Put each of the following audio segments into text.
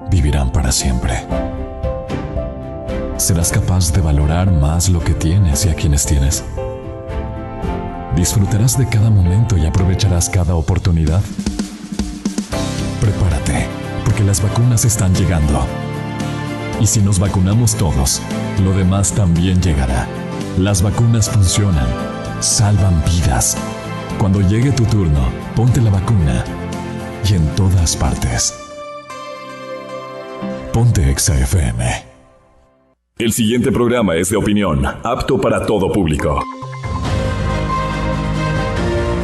vivirán para siempre. ¿Serás capaz de valorar más lo que tienes y a quienes tienes? ¿Disfrutarás de cada momento y aprovecharás cada oportunidad? Prepárate, porque las vacunas están llegando. Y si nos vacunamos todos, lo demás también llegará. Las vacunas funcionan, salvan vidas. Cuando llegue tu turno, ponte la vacuna. Y en todas partes. Ponte Exa FM. El siguiente programa es de opinión, apto para todo público.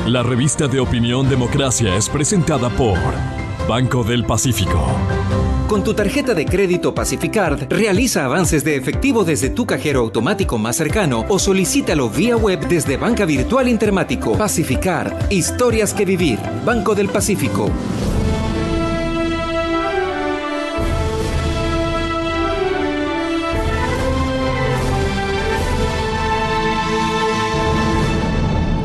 La revista de opinión Democracia es presentada por Banco del Pacífico. Con tu tarjeta de crédito Pacificard, realiza avances de efectivo desde tu cajero automático más cercano o solicítalo vía web desde Banca Virtual Intermático. Pacificard, historias que vivir. Banco del Pacífico.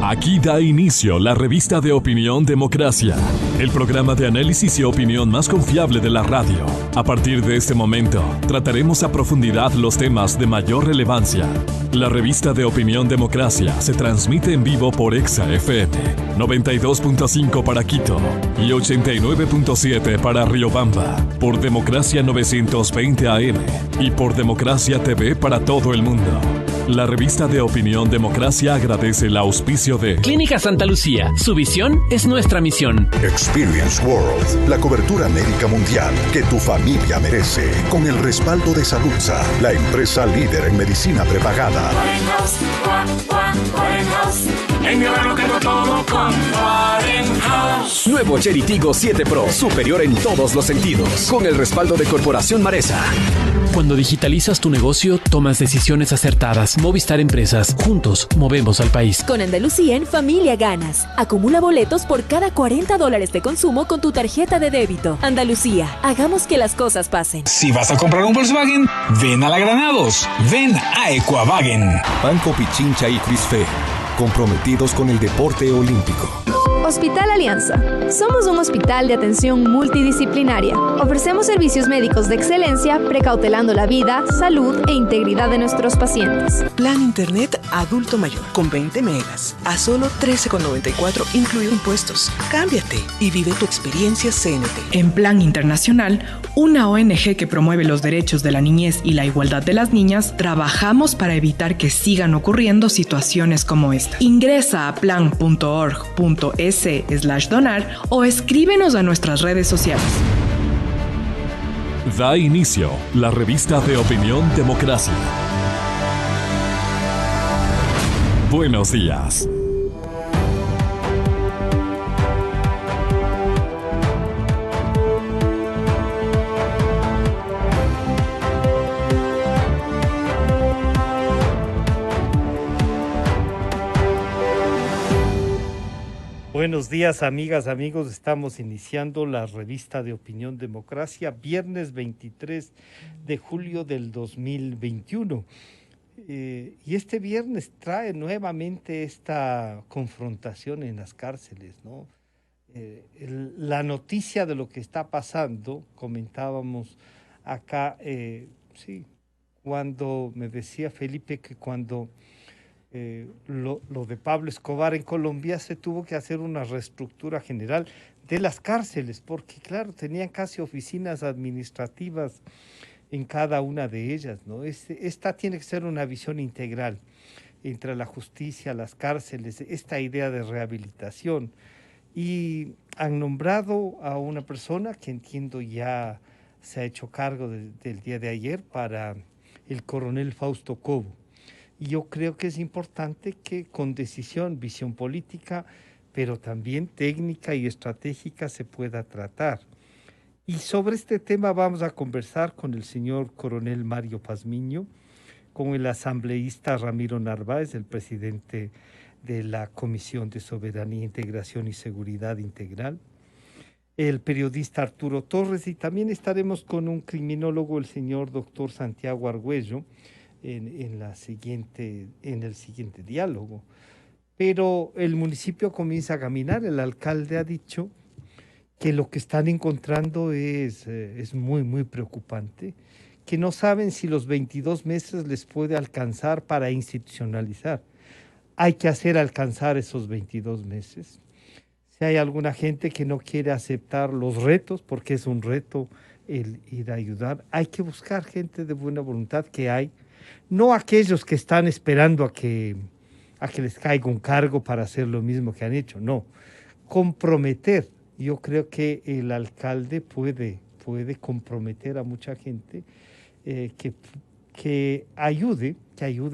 Aquí da inicio la revista de opinión Democracia, el programa de análisis y opinión más confiable de la radio. A partir de este momento, trataremos a profundidad los temas de mayor relevancia. La revista de opinión Democracia se transmite en vivo por Exa FM, 92.5 para Quito y 89.7 para Riobamba, por Democracia 920 AM y por Democracia TV para todo el mundo. La revista de opinión Democracia agradece el auspicio de Clínica Santa Lucía. Su visión es nuestra misión. Experience World, la cobertura médica mundial que tu familia merece. Con el respaldo de Saludza, la empresa líder en medicina prepagada. En mi hogar lo tengo todo con Warenhouse. Nuevo Cherry Tiggo 7 Pro, superior en todos los sentidos, con el respaldo de Corporación Maresa. Cuando digitalizas tu negocio, tomas decisiones acertadas. Movistar Empresas, juntos movemos al país. Con Andalucía en Familia ganas. Acumula boletos por cada $40 de consumo con tu tarjeta de débito. Andalucía, hagamos que las cosas pasen. Si vas a comprar un Volkswagen, ven a la Granados, ven a Equavagen. Banco Pichincha y Crisfe, comprometidos con el deporte olímpico. Hospital Alianza. Somos un hospital de atención multidisciplinaria. Ofrecemos servicios médicos de excelencia, precautelando la vida, salud e integridad de nuestros pacientes. Plan Internet adulto mayor con 20 megas a solo $13,94 incluido impuestos. Cámbiate y vive tu experiencia CNT. En Plan Internacional, una ONG que promueve los derechos de la niñez y la igualdad de las niñas, trabajamos para evitar que sigan ocurriendo situaciones como esta. Ingresa a plan.org.es/donar o escríbenos a nuestras redes sociales. Da inicio la revista de opinión Democracia. Buenos días. Buenos días, amigas, amigos. Estamos iniciando la revista de opinión Democracia, viernes 23 de julio del 2021. Y este viernes trae nuevamente esta confrontación en las cárceles, ¿no? La noticia de lo que está pasando, comentábamos acá, sí, cuando me decía Felipe que cuando lo de Pablo Escobar en Colombia se tuvo que hacer una reestructura general de las cárceles, porque claro, tenían casi oficinas administrativas en cada una de ellas, ¿no? Esta tiene que ser una visión integral entre la justicia, las cárceles, esta idea de rehabilitación. Y han nombrado a una persona que entiendo ya se ha hecho cargo del día de ayer para el coronel Fausto Cobo. Y yo creo que es importante que con decisión, visión política, pero también técnica y estratégica se pueda tratar. Y sobre este tema vamos a conversar con el señor coronel Mario Pazmiño, con el asambleísta Ramiro Narváez, el presidente de la Comisión de Soberanía, Integración y Seguridad Integral, el periodista Arturo Torres, y también estaremos con un criminólogo, el señor doctor Santiago Argüello, en el siguiente diálogo. Pero el municipio comienza a caminar. El alcalde ha dicho que lo que están encontrando es muy, muy preocupante, que no saben si los 22 meses les puede alcanzar para institucionalizar. Hay que hacer alcanzar esos 22 meses. Si hay alguna gente que no quiere aceptar los retos, porque es un reto el ir a ayudar, hay que buscar gente de buena voluntad que hay, no aquellos que están esperando a que les caiga un cargo para hacer lo mismo que han hecho, no, comprometer. Yo creo que el alcalde puede comprometer a mucha gente que ayude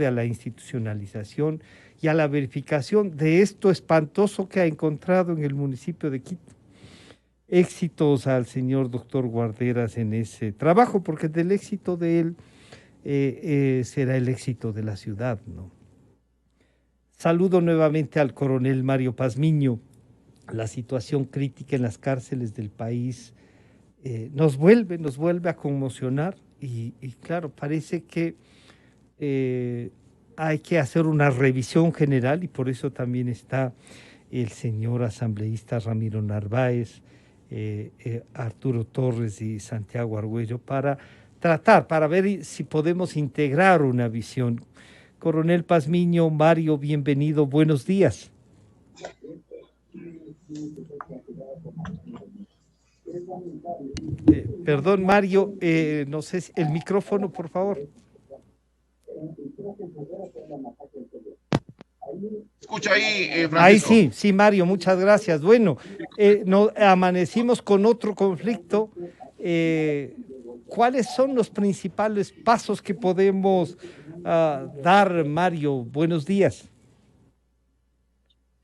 a la institucionalización y a la verificación de esto espantoso que ha encontrado en el municipio de Quito. Éxitos al señor doctor Guarderas en ese trabajo, porque del éxito de él será el éxito de la ciudad, ¿no? Saludo nuevamente al coronel Mario Pazmiño. La situación crítica en las cárceles del país nos vuelve a conmocionar y claro, parece que hay que hacer una revisión general y por eso también está el señor asambleísta Ramiro Narváez, Arturo Torres y Santiago Argüello para ver si podemos integrar una visión. Coronel Pazmiño, Mario, bienvenido, buenos días. Perdón, Mario, no sé si el micrófono, por favor. Escucha ahí, Francisco. Ahí sí, Mario, muchas gracias. Bueno, amanecimos con otro conflicto. ¿Cuáles son los principales pasos que podemos dar, Mario? Buenos días.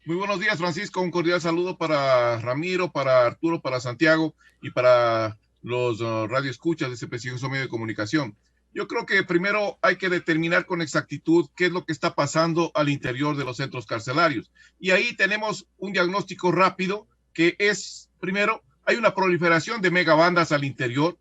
Muy buenos días, Francisco. Un cordial saludo para Ramiro, para Arturo, para Santiago y para los radioescuchas de ese prestigioso medio de comunicación. Yo creo que primero hay que determinar con exactitud qué es lo que está pasando al interior de los centros carcelarios. Y ahí tenemos un diagnóstico rápido que es, primero, hay una proliferación de megabandas al interior,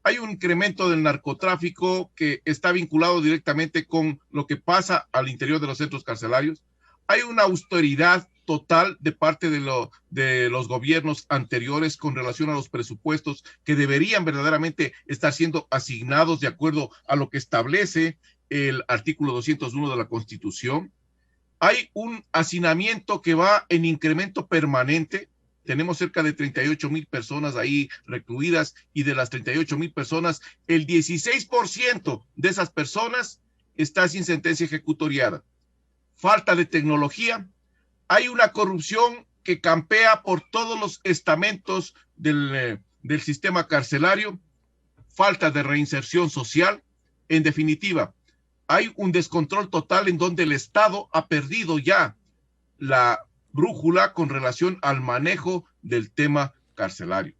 hay un incremento del narcotráfico que está vinculado directamente con lo que pasa al interior de los centros carcelarios. Hay una austeridad total de parte de los gobiernos anteriores con relación a los presupuestos que deberían verdaderamente estar siendo asignados de acuerdo a lo que establece el artículo 201 de la Constitución. Hay un hacinamiento que va en incremento permanente. Tenemos cerca de 38,000 personas ahí recluidas y de las 38,000 personas, el 16% de esas personas está sin sentencia ejecutoriada. Falta de tecnología, hay una corrupción que campea por todos los estamentos del sistema carcelario, falta de reinserción social. En definitiva, hay un descontrol total en donde el Estado ha perdido ya la brújula con relación al manejo del tema carcelario.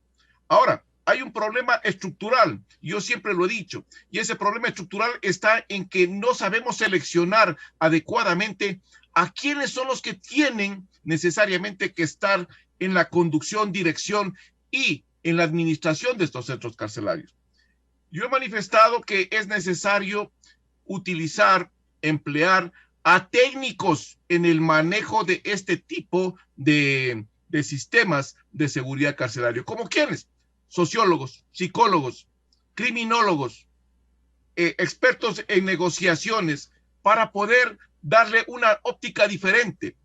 Ahora, hay un problema estructural, yo siempre lo he dicho, y ese problema estructural está en que no sabemos seleccionar adecuadamente a quiénes son los que tienen necesariamente que estar en la conducción, dirección y en la administración de estos centros carcelarios. Yo he manifestado que es necesario utilizar, emplear a técnicos en el manejo de este tipo de sistemas de seguridad carcelario. ¿Cómo quiénes? Sociólogos, psicólogos, criminólogos, expertos en negociaciones, para poder darle una óptica diferente,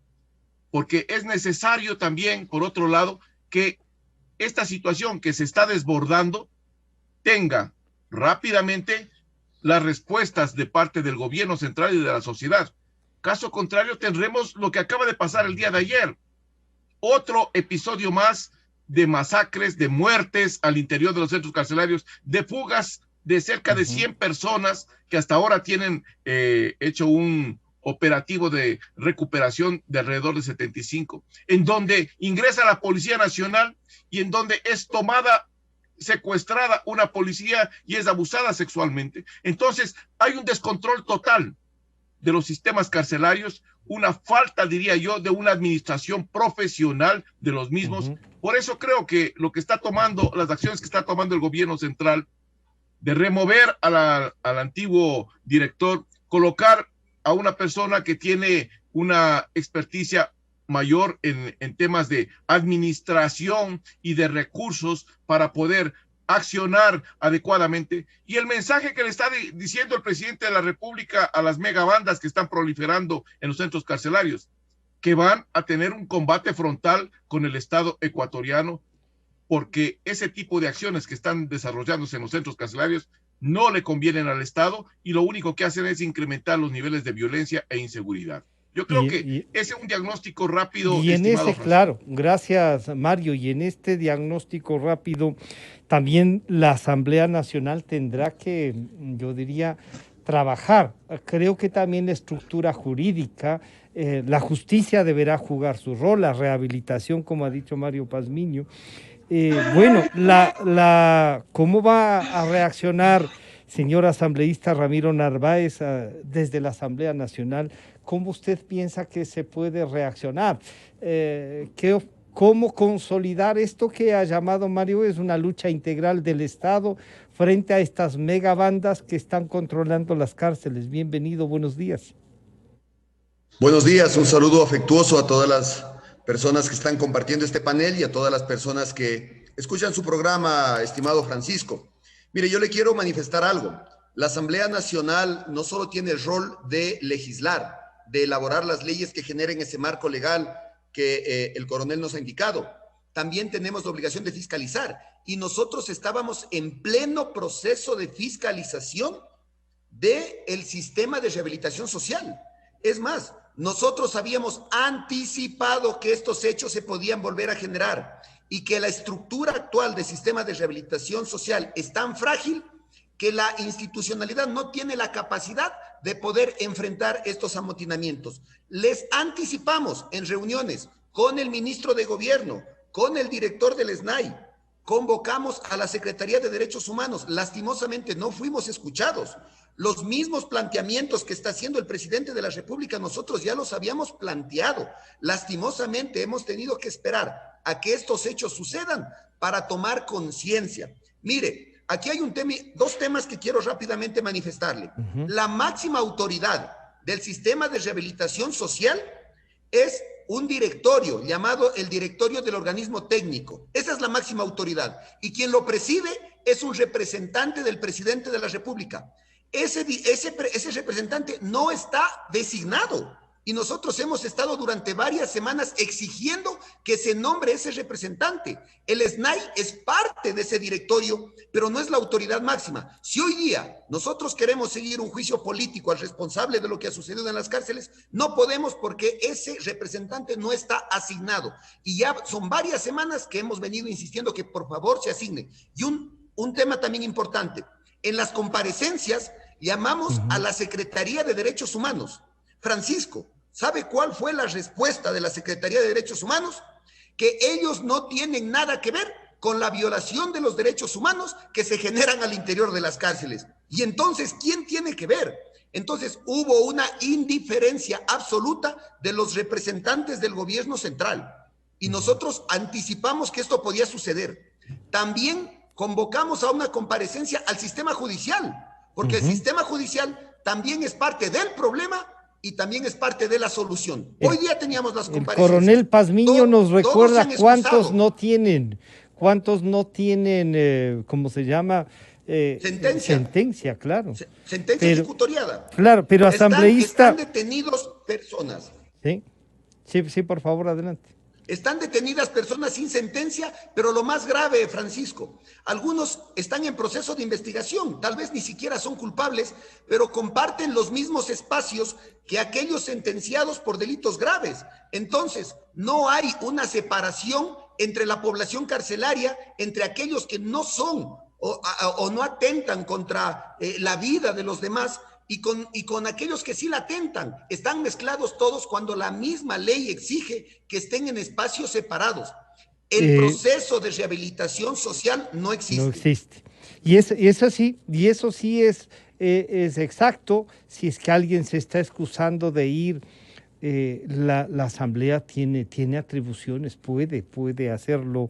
porque es necesario también, por otro lado, que esta situación que se está desbordando tenga rápidamente las respuestas de parte del gobierno central y de la sociedad. Caso contrario, tendremos lo que acaba de pasar el día de ayer, otro episodio más de masacres, de muertes al interior de los centros carcelarios, de fugas de cerca de 100 personas que hasta ahora tienen hecho un operativo de recuperación de alrededor de 75, en donde ingresa la Policía Nacional y en donde es tomada, secuestrada una policía y es abusada sexualmente. Entonces hay un descontrol total de los sistemas carcelarios, una falta, diría yo, de una administración profesional de los mismos. Por eso creo que lo que está tomando, las acciones que está tomando el gobierno central, de remover al antiguo director, colocar a una persona que tiene una experticia mayor en temas de administración y de recursos para poder accionar adecuadamente. Y el mensaje que le está diciendo el presidente de la República a las megabandas que están proliferando en los centros carcelarios, que van a tener un combate frontal con el Estado ecuatoriano, porque ese tipo de acciones que están desarrollándose en los centros carcelarios no le convienen al Estado y lo único que hacen es incrementar los niveles de violencia e inseguridad. Yo creo que ese es un diagnóstico rápido. Y en ese, claro, gracias Mario, y en este diagnóstico rápido también la Asamblea Nacional tendrá que, yo diría, trabajar. Creo que también la estructura jurídica, la justicia deberá jugar su rol, la rehabilitación, como ha dicho Mario Pazmiño. Bueno, ¿cómo va a reaccionar, señor asambleísta Ramiro Narváez, desde la Asamblea Nacional? ¿Cómo usted piensa que se puede reaccionar? ¿Cómo consolidar esto que ha llamado Mario es una lucha integral del Estado frente a estas megabandas que están controlando las cárceles? Bienvenido, buenos días. Buenos días, un saludo afectuoso a todas las personas que están compartiendo este panel y a todas las personas que escuchan su programa, estimado Francisco. Mire, yo le quiero manifestar algo. La Asamblea Nacional no solo tiene el rol de legislar, de elaborar las leyes que generen ese marco legal que el coronel nos ha indicado. También tenemos la obligación de fiscalizar y nosotros estábamos en pleno proceso de fiscalización del sistema de rehabilitación social. Es más, nosotros habíamos anticipado que estos hechos se podían volver a generar y que la estructura actual del sistema de rehabilitación social es tan frágil que la institucionalidad no tiene la capacidad de poder enfrentar estos amotinamientos. Les anticipamos en reuniones con el ministro de Gobierno, con el director del SNAI, convocamos a la Secretaría de Derechos Humanos. Lastimosamente no fuimos escuchados. Los mismos planteamientos que está haciendo el presidente de la República, nosotros ya los habíamos planteado. Lastimosamente hemos tenido que esperar a que estos hechos sucedan para tomar conciencia. Mire, aquí hay dos temas que quiero rápidamente manifestarle. La máxima autoridad del sistema de rehabilitación social es un directorio llamado el directorio del organismo técnico. Esa es la máxima autoridad. Y quien lo preside es un representante del presidente de la República. Ese representante no está designado. Y nosotros hemos estado durante varias semanas exigiendo que se nombre ese representante. El SNAI es parte de ese directorio, pero no es la autoridad máxima. Si hoy día nosotros queremos seguir un juicio político al responsable de lo que ha sucedido en las cárceles, no podemos porque ese representante no está asignado. Y ya son varias semanas que hemos venido insistiendo que por favor se asigne. Y un tema también importante. En las comparecencias llamamos a la Secretaría de Derechos Humanos. Francisco, ¿sabe cuál fue la respuesta de la Secretaría de Derechos Humanos? Que ellos no tienen nada que ver con la violación de los derechos humanos que se generan al interior de las cárceles. Y entonces, ¿quién tiene que ver? Entonces, hubo una indiferencia absoluta de los representantes del gobierno central. Y nosotros anticipamos que esto podía suceder. También convocamos a una comparecencia al sistema judicial, porque el sistema judicial también es parte del problema y también es parte de la solución. Hoy día teníamos las comparecencias. El coronel Pazmiño nos recuerda cuántos no tienen, ¿cómo se llama? Sentencia, claro. Sentencia ejecutoriada. Claro, pero asambleísta. Están detenidos personas. Sí, por favor, adelante. Están detenidas personas sin sentencia, pero lo más grave, Francisco, algunos están en proceso de investigación, tal vez ni siquiera son culpables, pero comparten los mismos espacios que aquellos sentenciados por delitos graves. Entonces, no hay una separación entre la población carcelaria, entre aquellos que no son o no atentan contra la vida de los demás, y con aquellos que sí la atentan. Están mezclados todos cuando la misma ley exige que estén en espacios separados. El proceso de rehabilitación social no existe. No existe. Y eso sí es exacto. Si es que alguien se está excusando de ir, la Asamblea tiene atribuciones, puede hacerlo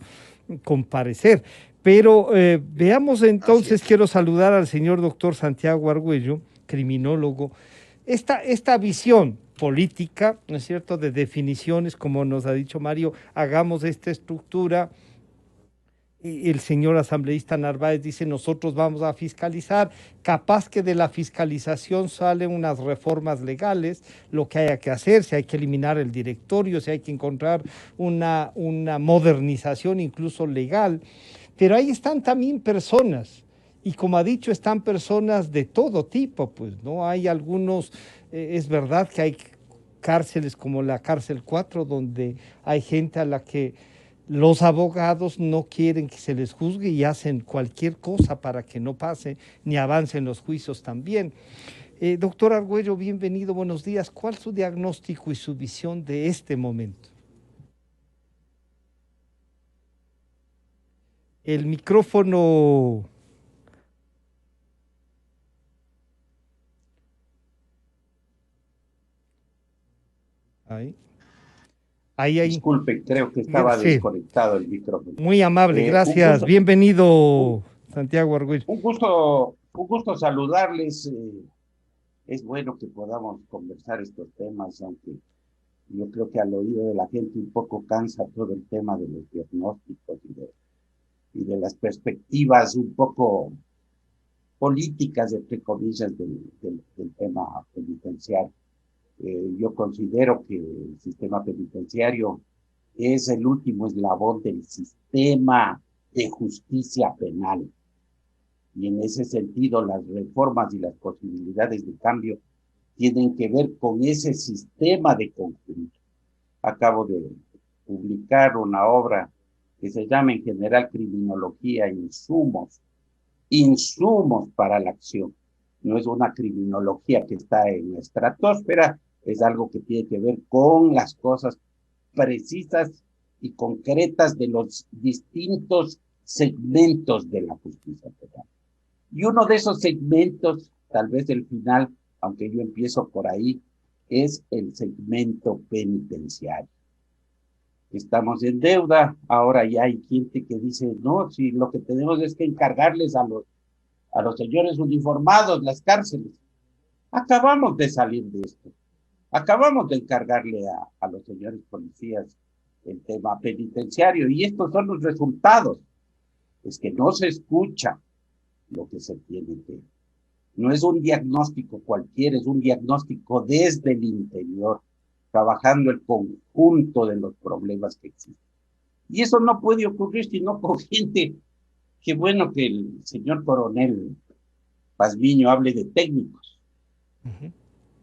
comparecer. Pero veamos entonces, quiero saludar al señor doctor Santiago Argüello, criminólogo. Esta visión política, ¿no es cierto?, de definiciones, como nos ha dicho Mario, hagamos esta estructura. Y el señor asambleísta Narváez dice, nosotros vamos a fiscalizar, capaz que de la fiscalización salen unas reformas legales, lo que haya que hacer, si hay que eliminar el directorio, si hay que encontrar una modernización incluso legal, pero ahí están también personas, y como ha dicho, están personas de todo tipo, pues, ¿no? Hay algunos, es verdad que hay cárceles como la cárcel 4, donde hay gente a la que los abogados no quieren que se les juzgue y hacen cualquier cosa para que no pase ni avancen los juicios también. Doctor Argüello, bienvenido, buenos días. ¿Cuál es su diagnóstico y su visión de este momento? El micrófono. Ahí. Disculpe, creo que estaba desconectado el micrófono. Muy amable, gracias. Bienvenido, Santiago Argüello. Un gusto saludarles. Es bueno que podamos conversar estos temas, aunque yo creo que al oído de la gente un poco cansa todo el tema de los diagnósticos y de las perspectivas un poco políticas, entre comillas, del tema penitenciario. Yo considero que el sistema penitenciario es el último eslabón del sistema de justicia penal. Y en ese sentido, las reformas y las posibilidades de cambio tienen que ver con ese sistema de conjunto. Acabo de publicar una obra que se llama en general Criminología, insumos para la acción. No es una criminología que está en la estratosfera, es algo que tiene que ver con las cosas precisas y concretas de los distintos segmentos de la justicia penal. Y uno de esos segmentos, tal vez el final, aunque yo empiezo por ahí, es el segmento penitenciario. Estamos en deuda, ahora ya hay gente que dice, no, si lo que tenemos es que encargarles a los señores uniformados las cárceles. Acabamos de salir de esto. Acabamos de encargarle a los señores policías el tema penitenciario y estos son los resultados. Es que no se escucha lo que se tiene que. No es un diagnóstico cualquiera, es un diagnóstico desde el interior, trabajando el conjunto de los problemas que existen. Y eso no puede ocurrir sino con gente. Qué bueno que el señor coronel Pazmiño hable de técnicos. Uh-huh.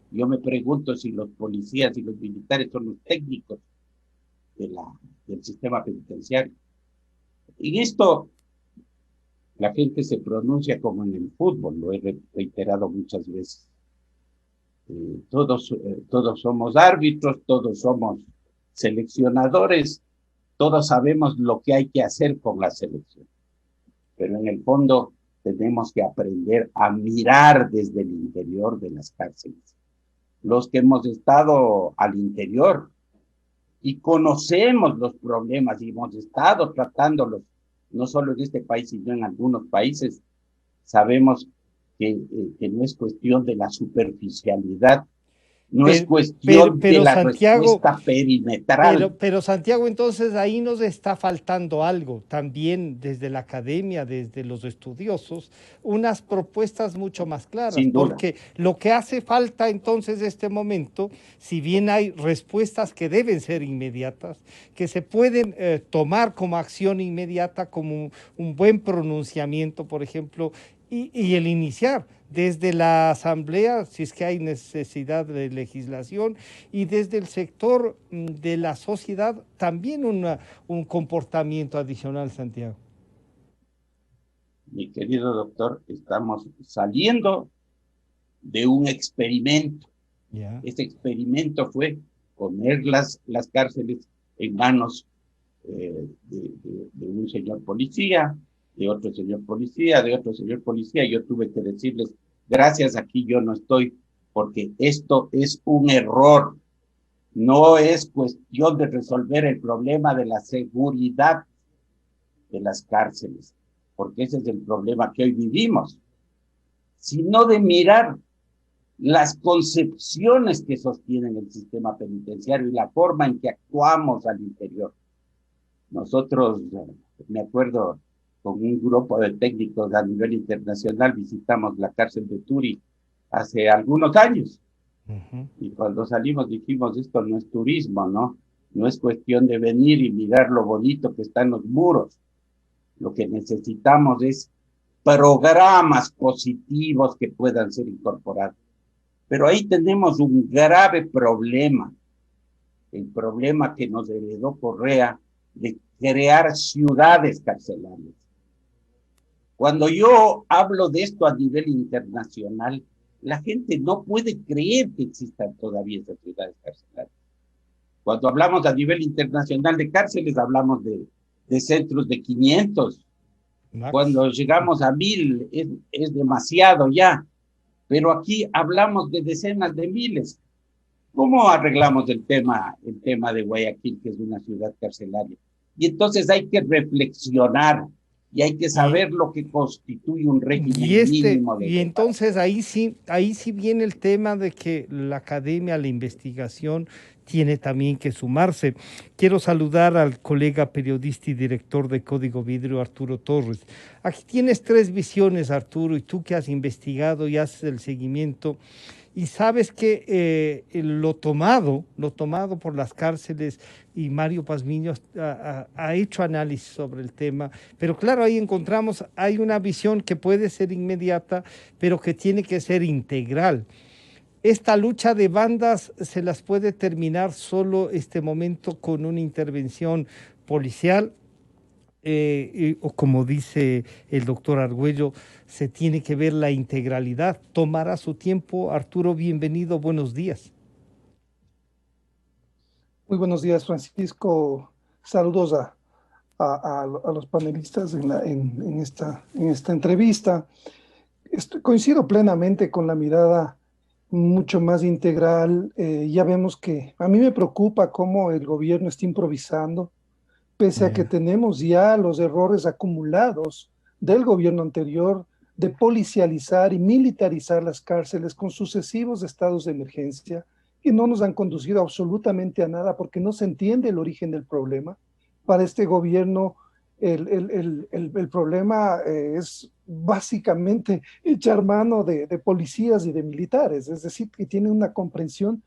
Yo me pregunto si los policías y los militares son los técnicos del sistema penitenciario. Y esto, la gente se pronuncia como en el fútbol, lo he reiterado muchas veces. Todos somos árbitros, todos somos seleccionadores, todos sabemos lo que hay que hacer con la selección. Pero en el fondo tenemos que aprender a mirar desde el interior de las cárceles. Los que hemos estado al interior y conocemos los problemas y hemos estado tratándolos, no solo en este país, sino en algunos países, sabemos que no es cuestión de la superficialidad, no es cuestión de la respuesta perimetral. Pero Santiago, entonces ahí nos está faltando algo, también desde la academia, desde los estudiosos, unas propuestas mucho más claras, porque lo que hace falta entonces en este momento, si bien hay respuestas que deben ser inmediatas, que se pueden tomar como acción inmediata, como un buen pronunciamiento, por ejemplo, y el iniciar desde la asamblea, si es que hay necesidad de legislación, y desde el sector de la sociedad también un comportamiento adicional, Santiago. Mi querido doctor, estamos saliendo de un experimento. Yeah. Este experimento fue poner las cárceles en manos de un señor policía, de otro señor policía, de otro señor policía. Yo tuve que decirles, gracias, aquí yo no estoy, porque esto es un error. No es cuestión de resolver el problema de la seguridad de las cárceles, porque ese es el problema que hoy vivimos, sino de mirar las concepciones que sostienen el sistema penitenciario y la forma en que actuamos al interior. Nosotros, me acuerdo, con un grupo de técnicos a nivel internacional visitamos la cárcel de Turi hace algunos años. Y cuando salimos dijimos, esto no es turismo, ¿no? No es cuestión de venir y mirar lo bonito que está en los muros. Lo que necesitamos es programas positivos que puedan ser incorporados. Pero ahí tenemos un grave problema, el problema que nos heredó Correa de crear ciudades carcelarias. Cuando yo hablo de esto a nivel internacional, la gente no puede creer que existan todavía esas ciudades carcelarias. Cuando hablamos a nivel internacional de cárceles, hablamos de centros de 500. Cuando llegamos a 1000 es demasiado ya. Pero aquí hablamos de decenas de miles. ¿Cómo arreglamos el tema de Guayaquil, que es una ciudad carcelaria? Y entonces hay que reflexionar y hay que saber lo que constituye un régimen mínimo de y entonces ahí sí viene el tema de que la academia, la investigación tiene también que sumarse. Quiero saludar al colega periodista y director de Código Vidrio, Arturo Torres. Aquí tienes 3 visiones, Arturo, y tú que has investigado y haces el seguimiento, y sabes que lo tomado por las cárceles, y Mario Pazmiño ha hecho análisis sobre el tema, pero claro, ahí encontramos, hay una visión que puede ser inmediata, pero que tiene que ser integral. Esta lucha de bandas se las puede terminar solo este momento con una intervención policial, o como dice el doctor Argüello, se tiene que ver la integralidad. Tomará su tiempo. Arturo, bienvenido, buenos días. Muy buenos días, Francisco. Saludos a los panelistas en esta entrevista. Coincido plenamente con la mirada mucho más integral. Ya vemos que a mí me preocupa cómo el gobierno está improvisando, pese a que tenemos ya los errores acumulados del gobierno anterior de policializar y militarizar las cárceles con sucesivos estados de emergencia que no nos han conducido absolutamente a nada porque no se entiende el origen del problema. Para este gobierno el problema es básicamente echar mano de policías y de militares, es decir, que tiene una comprensión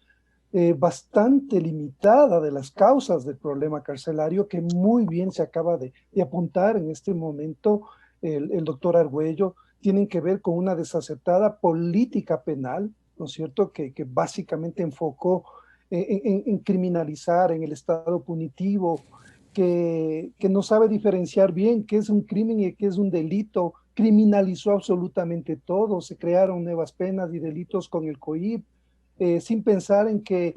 bastante limitada de las causas del problema carcelario que muy bien se acaba de apuntar en este momento el doctor Argüello. Tienen que ver con una desacertada política penal, ¿no es cierto?, que básicamente enfocó en criminalizar, en el estado punitivo, que no sabe diferenciar bien qué es un crimen y qué es un delito, criminalizó absolutamente todo, se crearon nuevas penas y delitos con el COIP, sin pensar en que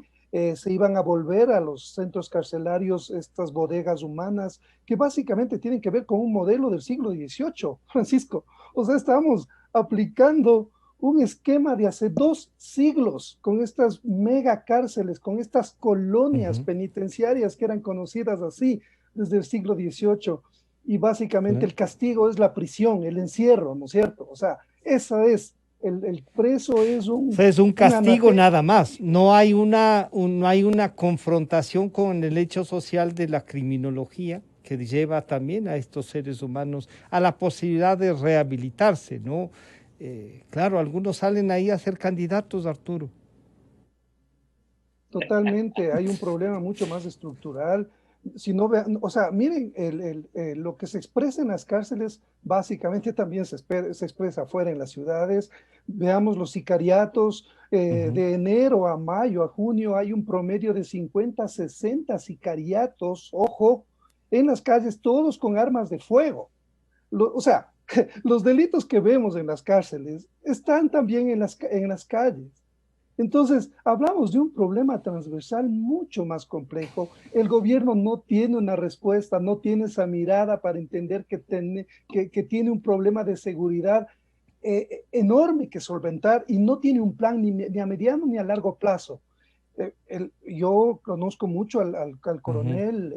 se iban a volver a los centros carcelarios estas bodegas humanas, que básicamente tienen que ver con un modelo del siglo XVIII, Francisco. O sea, estamos aplicando un esquema de hace 2 siglos con estas mega cárceles, con estas colonias penitenciarias que eran conocidas así desde el siglo XVIII, y básicamente el castigo es la prisión, el encierro, ¿no es cierto? O sea, esa es, el preso es un castigo nada más, no hay una confrontación con el hecho social de la criminología que lleva también a estos seres humanos a la posibilidad de rehabilitarse, ¿no? Claro, algunos salen ahí a ser candidatos, Arturo. Totalmente, hay un problema mucho más estructural. Si no vean, o sea, miren, lo que se expresa en las cárceles básicamente también se expresa afuera en las ciudades. Veamos los sicariatos, de enero a mayo, a junio, hay un promedio de 50, 60 sicariatos, ojo, en las calles, todos con armas de fuego. O sea, los delitos que vemos en las cárceles están también en las calles. Entonces, hablamos de un problema transversal mucho más complejo. El gobierno no tiene una respuesta, no tiene esa mirada para entender que tiene un problema de seguridad enorme que solventar y no tiene un plan ni a mediano ni a largo plazo. Yo conozco mucho al coronel,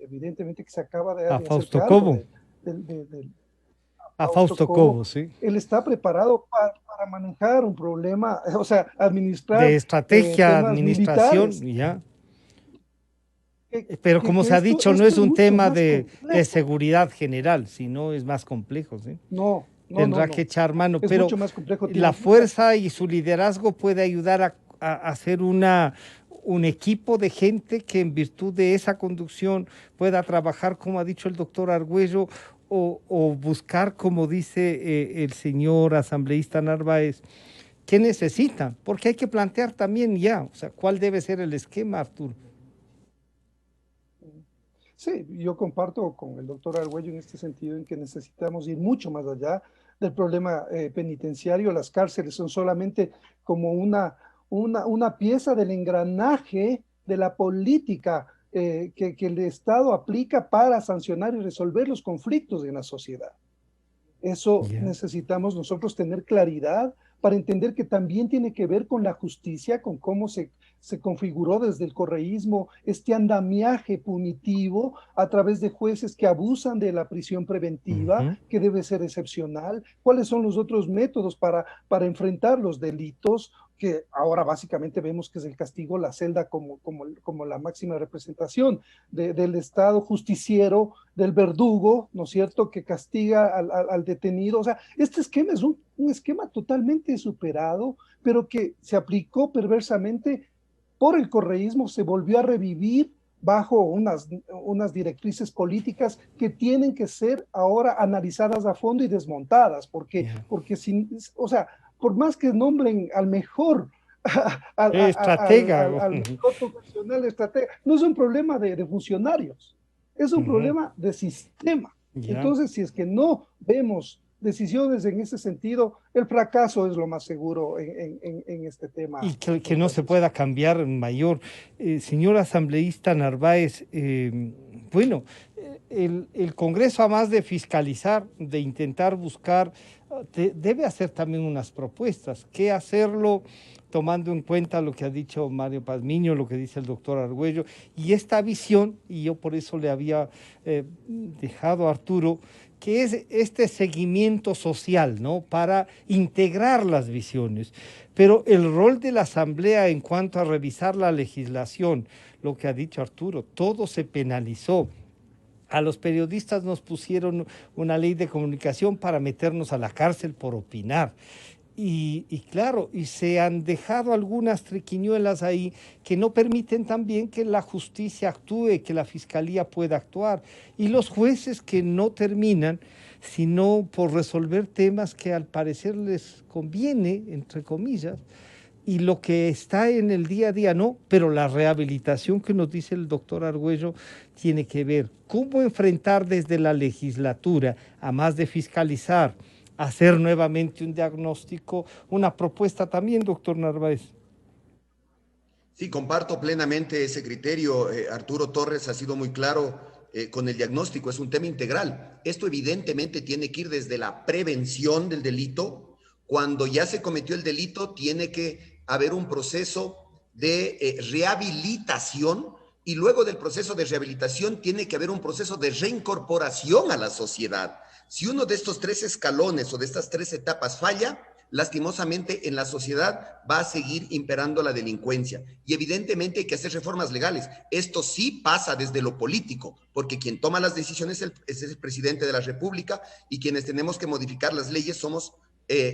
evidentemente que se acaba de... A Fausto Cobo. A Fausto Cobo, sí. Él está preparado para manejar un problema, o sea, administrar de estrategia, administración, militares. ya. Pero como se ha dicho, no es un tema de seguridad general, sino es más complejo, ¿sí? No. Tendrá que echar mano, pero mucho más complejo. La fuerza y su liderazgo puede ayudar a hacer un equipo de gente que en virtud de esa conducción pueda trabajar, como ha dicho el doctor Argüello, o buscar, como dice el señor asambleísta Narváez, ¿qué necesitan? Porque hay que plantear también o sea, ¿cuál debe ser el esquema, Arturo? Sí, yo comparto con el doctor Argüello en este sentido, en que necesitamos ir mucho más allá del problema penitenciario. Las cárceles son solamente como una pieza del engranaje de la política que el Estado aplica para sancionar y resolver los conflictos en la sociedad. Eso necesitamos nosotros tener claridad para entender que también tiene que ver con la justicia, con cómo se configuró desde el correísmo este andamiaje punitivo a través de jueces que abusan de la prisión preventiva, que debe ser excepcional. ¿Cuáles son los otros métodos para enfrentar los delitos? Que ahora básicamente vemos que es el castigo, la celda como la máxima representación del Estado justiciero, del verdugo, ¿no es cierto?, que castiga al detenido. O sea, este esquema es un esquema totalmente superado, pero que se aplicó perversamente por el correísmo, se volvió a revivir bajo unas directrices políticas que tienen que ser ahora analizadas a fondo y desmontadas, porque o sea, por más que nombren al mejor estratega, al mejor profesional estratega, no es un problema de funcionarios, es un problema de sistema. Entonces, si es que no vemos decisiones en ese sentido, el fracaso es lo más seguro en este tema. Y que no se pueda cambiar mayor. Señor asambleísta Narváez, bueno, el Congreso, además de fiscalizar, de intentar buscar, debe hacer también unas propuestas. ¿Qué hacerlo tomando en cuenta lo que ha dicho Mario Pazmiño, lo que dice el doctor Argüello, y esta visión, y yo por eso le había dejado a Arturo, que es este seguimiento social, ¿no?, para integrar las visiones. Pero el rol de la Asamblea en cuanto a revisar la legislación, lo que ha dicho Arturo, todo se penalizó. A los periodistas nos pusieron una ley de comunicación para meternos a la cárcel por opinar. Y claro, y se han dejado algunas triquiñuelas ahí que no permiten también que la justicia actúe, que la fiscalía pueda actuar. Y los jueces que no terminan, sino por resolver temas que al parecer les conviene, entre comillas, y lo que está en el día a día no, pero la rehabilitación que nos dice el doctor Argüello tiene que ver cómo enfrentar desde la legislatura, a más de fiscalizar, hacer nuevamente un diagnóstico, una propuesta también, doctor Narváez. Sí, comparto plenamente ese criterio. Arturo Torres ha sido muy claro con el diagnóstico, es un tema integral. Esto evidentemente tiene que ir desde la prevención del delito. Cuando ya se cometió el delito, tiene que haber un proceso de rehabilitación, y luego del proceso de rehabilitación tiene que haber un proceso de reincorporación a la sociedad. Si uno de estos tres escalones o de estas tres etapas falla, lastimosamente en la sociedad va a seguir imperando la delincuencia. Y evidentemente hay que hacer reformas legales. Esto sí pasa desde lo político, porque quien toma las decisiones es el presidente de la República, y quienes tenemos que modificar las leyes somos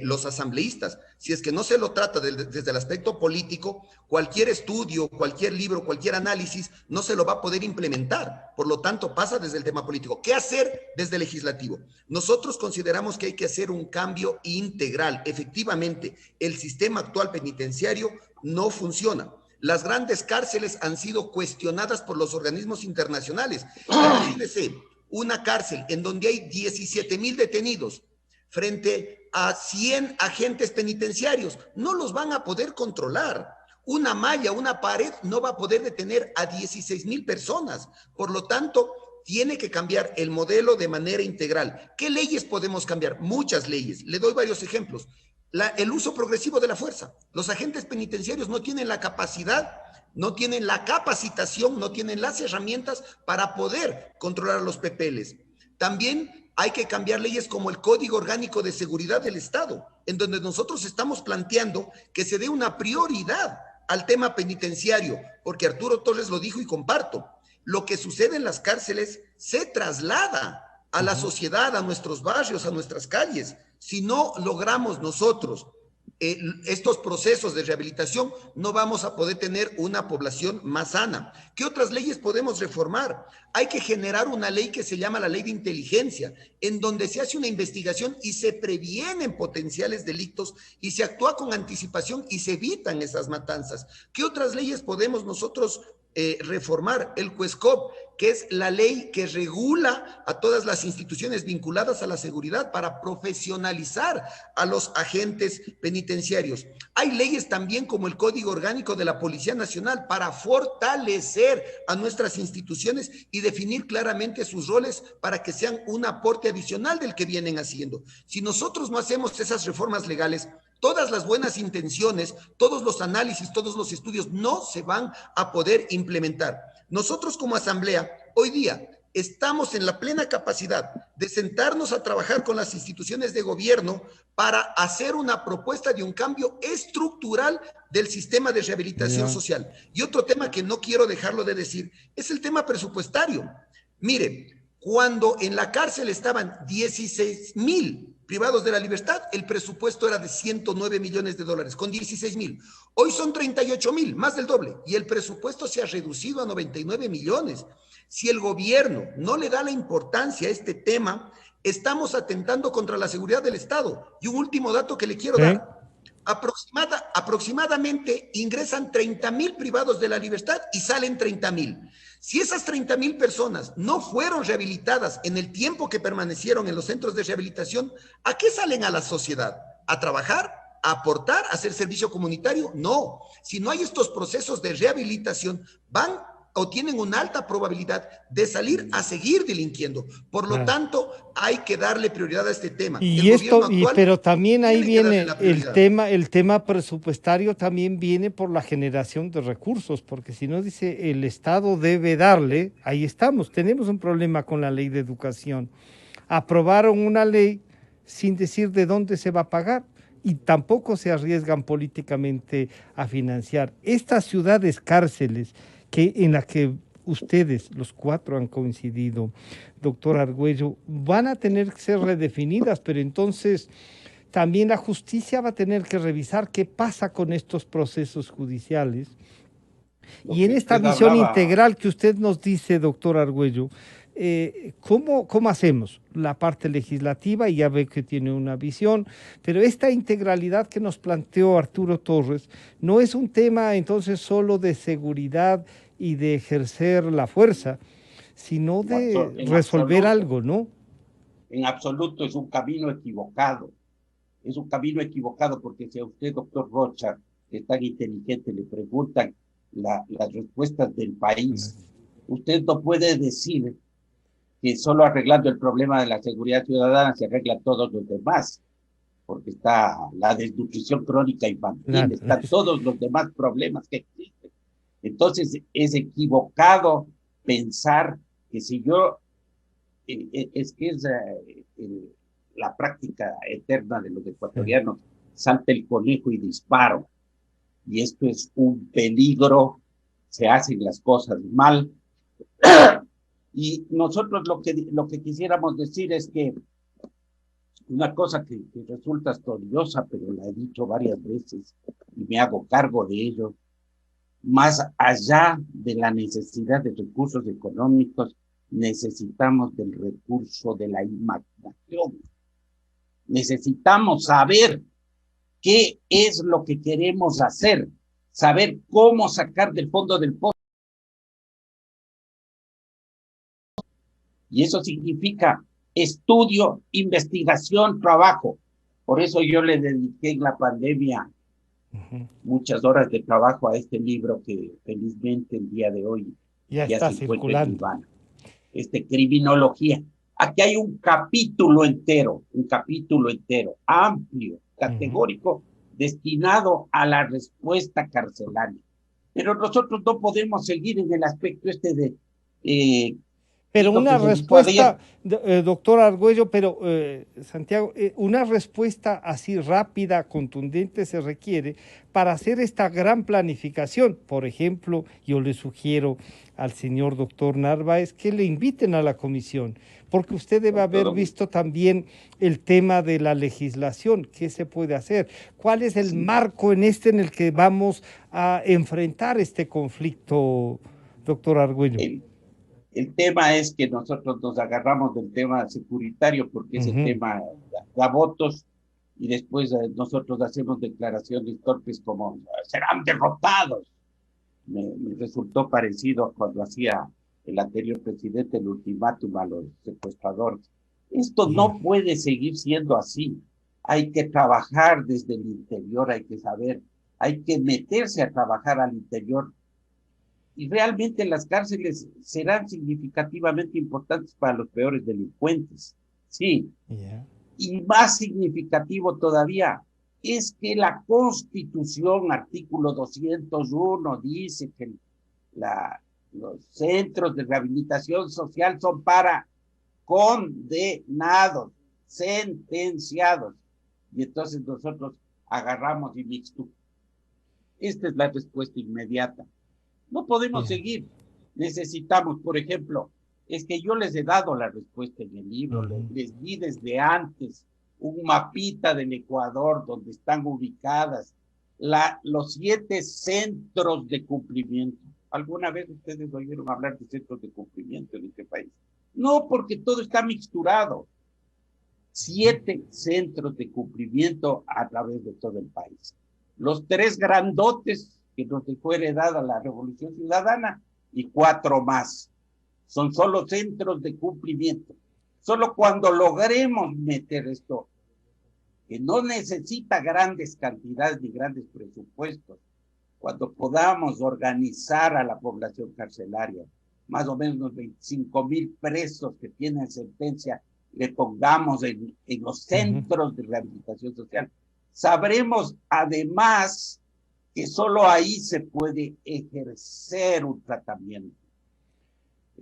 los asambleístas. Si es que no se lo trata desde el aspecto político, cualquier estudio, cualquier libro, cualquier análisis no se lo va a poder implementar. Por lo tanto, pasa desde el tema político. ¿Qué hacer desde el legislativo? Nosotros consideramos que hay que hacer un cambio integral. Efectivamente, el sistema actual penitenciario no funciona. Las grandes cárceles han sido cuestionadas por los organismos internacionales. Imagínense una cárcel en donde hay 17,000 detenidos frente a 100 agentes penitenciarios. No los van a poder controlar. Una malla, una pared no va a poder detener a 16,000 personas. Por lo tanto, tiene que cambiar el modelo de manera integral. ¿Qué leyes podemos cambiar? Muchas leyes. Le doy varios ejemplos. El uso progresivo de la fuerza. Los agentes penitenciarios no tienen la capacidad, no tienen la capacitación, no tienen las herramientas para poder controlar a los PPLs. También hay que cambiar leyes como el Código Orgánico de Seguridad del Estado, en donde nosotros estamos planteando que se dé una prioridad al tema penitenciario, porque Arturo Torres lo dijo y comparto. Lo que sucede en las cárceles se traslada a la sociedad, a nuestros barrios, a nuestras calles. Si no logramos nosotros estos procesos de rehabilitación, no vamos a poder tener una población más sana. ¿Qué otras leyes podemos reformar? Hay que generar una ley que se llama la ley de inteligencia, en donde se hace una investigación y se previenen potenciales delitos y se actúa con anticipación y se evitan esas matanzas. ¿Qué otras leyes podemos nosotros reformar? El CUESCOP, que es la ley que regula a todas las instituciones vinculadas a la seguridad para profesionalizar a los agentes penitenciarios. Hay leyes también como el Código Orgánico de la Policía Nacional para fortalecer a nuestras instituciones y definir claramente sus roles para que sean un aporte adicional del que vienen haciendo. Si nosotros no hacemos esas reformas legales, todas las buenas intenciones, todos los análisis, todos los estudios no se van a poder implementar. Nosotros como asamblea, hoy día, estamos en la plena capacidad de sentarnos a trabajar con las instituciones de gobierno para hacer una propuesta de un cambio estructural del sistema de rehabilitación social. Y otro tema que no quiero dejarlo de decir es el tema presupuestario. Mire, cuando en la cárcel estaban 16,000 privados de la libertad, el presupuesto era de 109 millones de dólares, con 16,000. Hoy son 38,000, más del doble, y el presupuesto se ha reducido a 99 millones. Si el gobierno no le da la importancia a este tema, estamos atentando contra la seguridad del Estado. Y un último dato que le quiero dar. Aproximadamente ingresan 30,000 privados de la libertad y salen 30,000. Si esas 30,000 personas no fueron rehabilitadas en el tiempo que permanecieron en los centros de rehabilitación, ¿a qué salen a la sociedad? ¿A trabajar? ¿A aportar? ¿A hacer servicio comunitario? No. Si no hay estos procesos de rehabilitación, van o tienen una alta probabilidad de salir a seguir delinquiendo. Por lo tanto, hay que darle prioridad a este tema. Pero también ahí viene el tema presupuestario, también viene por la generación de recursos, porque si no dice el Estado debe darle, ahí estamos, tenemos un problema con la ley de educación. Aprobaron una ley sin decir de dónde se va a pagar y tampoco se arriesgan políticamente a financiar. Estas ciudades cárceles en las que ustedes, los cuatro, han coincidido, doctor Argüello, van a tener que ser redefinidas, pero entonces también la justicia va a tener que revisar qué pasa con estos procesos judiciales. Y en esta visión integral que usted nos dice, doctor Argüello, ¿cómo hacemos la parte legislativa? Y ya ve que tiene una visión, pero esta integralidad que nos planteó Arturo Torres no es un tema entonces solo de seguridad y de ejercer la fuerza, sino de resolver algo, ¿no? En absoluto, es un camino equivocado. Es un camino equivocado porque si a usted, doctor Rocha, que es tan inteligente, le preguntan las respuestas del país, usted no puede decir que solo arreglando el problema de la seguridad ciudadana se arreglan todos los demás, porque está la desnutrición crónica infantil, están todos los demás problemas que existen. Entonces es equivocado pensar que si yo, la práctica eterna de los ecuatorianos, salta el conejo y disparo, y esto es un peligro, se hacen las cosas mal. Y nosotros lo que quisiéramos decir es que una cosa que resulta astoriosa, pero la he dicho varias veces y me hago cargo de ello, más allá de la necesidad de recursos económicos, necesitamos del recurso de la imaginación. Necesitamos saber qué es lo que queremos hacer, saber cómo sacar del fondo del pozo. Y eso significa estudio, investigación, trabajo. Por eso yo le dediqué en la pandemia muchas horas de trabajo a este libro que felizmente el día de hoy ya está circulando. Criminología. Aquí hay un capítulo entero, amplio, categórico, destinado a la respuesta carcelaria. Pero nosotros no podemos seguir en el aspecto de Pero una respuesta, doctor Argüello, pero Santiago, una respuesta así rápida, contundente se requiere para hacer esta gran planificación. Por ejemplo, yo le sugiero al señor doctor Narváez que le inviten a la comisión, porque usted debe haber visto también el tema de la legislación, qué se puede hacer, cuál es el marco en el que vamos a enfrentar este conflicto, doctor Argüello. El tema es que nosotros nos agarramos del tema securitario porque ese tema da votos y después nosotros hacemos declaraciones torpes como serán derrotados. Me resultó parecido a cuando hacía el anterior presidente el ultimátum a los secuestradores. Esto no puede seguir siendo así. Hay que trabajar desde el interior, hay que saber, hay que meterse a trabajar al interior. Y realmente las cárceles serán significativamente importantes para los peores delincuentes. Sí. Y más significativo todavía es que la Constitución, artículo 201, dice que los centros de rehabilitación social son para condenados, sentenciados. Y entonces nosotros agarramos y mixto. Esta es la respuesta inmediata. No podemos seguir. Necesitamos, por ejemplo, es que yo les he dado la respuesta en el libro, les di desde antes un mapita del Ecuador donde están ubicadas los 7 centros de cumplimiento. ¿Alguna vez ustedes oyeron hablar de centros de cumplimiento en este país? No, porque todo está mixturado. 7 centros de cumplimiento a través de todo el país. Los 3 grandotes que nos fue heredada la Revolución Ciudadana y 4 más. Son solo centros de cumplimiento. Solo cuando logremos meter esto, que no necesita grandes cantidades ni grandes presupuestos, cuando podamos organizar a la población carcelaria, más o menos unos 25,000 presos que tienen sentencia, le pongamos en los centros de rehabilitación social, sabremos además que solo ahí se puede ejercer un tratamiento.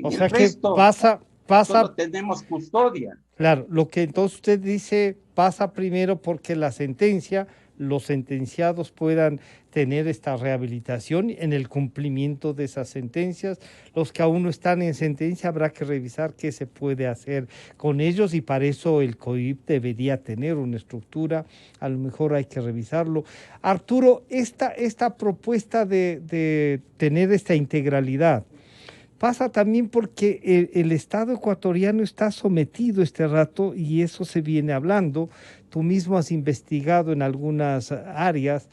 O sea que pasa solo tenemos custodia. Claro, lo que entonces usted dice pasa primero porque la sentencia, los sentenciados puedan tener esta rehabilitación en el cumplimiento de esas sentencias. Los que aún no están en sentencia habrá que revisar qué se puede hacer con ellos y para eso el COIP debería tener una estructura, a lo mejor hay que revisarlo. Arturo, esta propuesta de tener esta integralidad pasa también porque el Estado ecuatoriano está sometido este rato y eso se viene hablando. Tú mismo has investigado en algunas áreas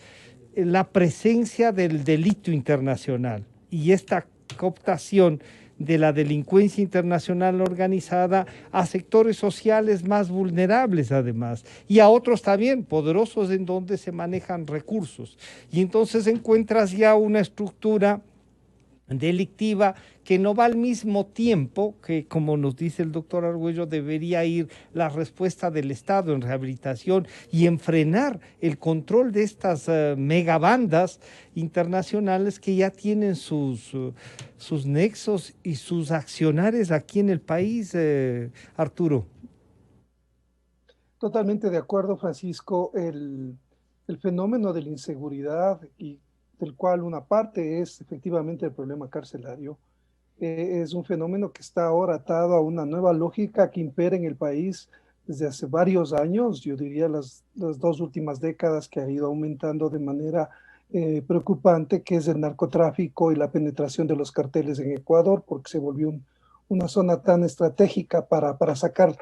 la presencia del delito internacional y esta cooptación de la delincuencia internacional organizada a sectores sociales más vulnerables además y a otros también poderosos en donde se manejan recursos. Y entonces encuentras ya una estructura delictiva que no va al mismo tiempo que, como nos dice el doctor Argüello, debería ir la respuesta del Estado en rehabilitación y en frenar el control de estas megabandas internacionales que ya tienen sus nexos y sus accionares aquí en el país, Arturo. Totalmente de acuerdo, Francisco. El fenómeno de la inseguridad y del cual una parte es efectivamente el problema carcelario, es un fenómeno que está ahora atado a una nueva lógica que impera en el país desde hace varios años, yo diría las 2 últimas décadas, que ha ido aumentando de manera preocupante, que es el narcotráfico y la penetración de los carteles en Ecuador, porque se volvió una zona tan estratégica para sacar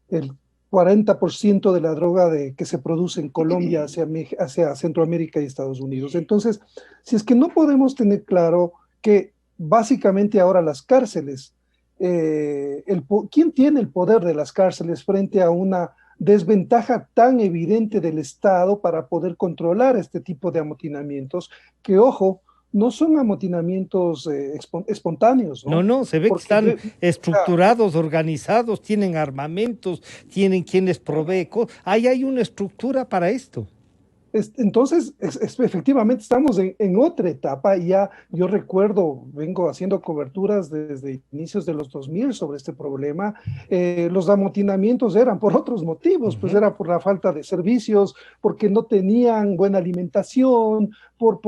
el 40% de la droga que se produce en Colombia hacia Centroamérica y Estados Unidos. Entonces, si es que no podemos tener claro que básicamente ahora las cárceles, ¿quién tiene el poder de las cárceles frente a una desventaja tan evidente del Estado para poder controlar este tipo de amotinamientos? Que, ojo, no son amotinamientos espontáneos, ¿no? No, se ve que están estructurados, organizados, tienen armamentos, tienen quienes proveen. Ahí hay una estructura para esto. Entonces, efectivamente estamos en otra etapa. Y ya yo recuerdo, vengo haciendo coberturas desde inicios de los 2000 sobre este problema. Los amotinamientos eran por otros motivos, pues era por la falta de servicios, porque no tenían buena alimentación, por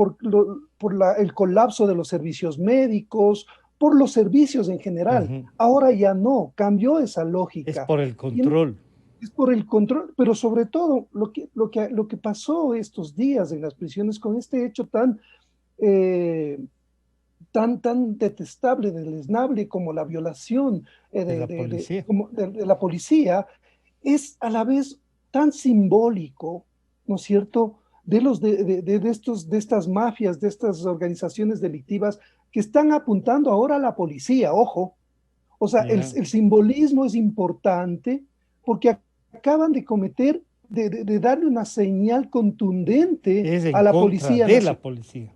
el colapso de los servicios médicos, por los servicios en general. Ahora ya no, cambió esa lógica. Es por el control. Es por el control, pero sobre todo lo que pasó estos días en las prisiones con este hecho tan detestable, deleznable como la violación de la policía, es a la vez tan simbólico, ¿no es cierto?, de estas mafias, de estas organizaciones delictivas que están apuntando ahora a la policía, ojo. O sea, el simbolismo es importante porque acaban de cometer, de darle una señal contundente a la policía. De la policía.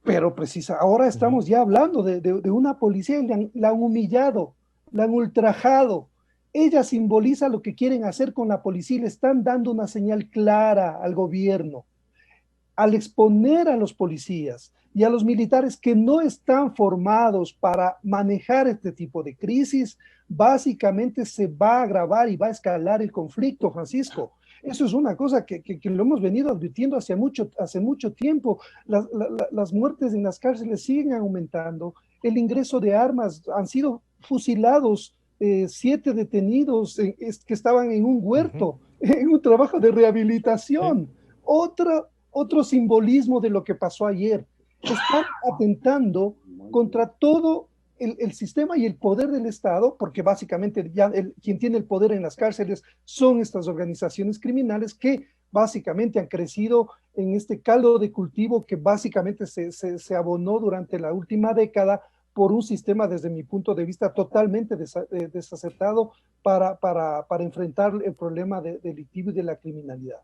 Pero ahora estamos ya hablando de una policía y la han humillado, la han ultrajado. Ella simboliza lo que quieren hacer con la policía y le están dando una señal clara al gobierno. Al exponer a los policías y a los militares que no están formados para manejar este tipo de crisis, básicamente se va a agravar y va a escalar el conflicto, Francisco. Eso es una cosa que lo hemos venido advirtiendo hace mucho tiempo. Las muertes en las cárceles siguen aumentando. El ingreso de armas, han sido fusilados 7 detenidos que estaban en un huerto, en un trabajo de rehabilitación. Otro simbolismo de lo que pasó ayer. Están atentando contra todo el sistema y el poder del Estado, porque básicamente ya quien tiene el poder en las cárceles son estas organizaciones criminales que básicamente han crecido en este caldo de cultivo que básicamente se abonó durante la última década por un sistema, desde mi punto de vista, totalmente desacertado para enfrentar el problema delictivo y de la criminalidad.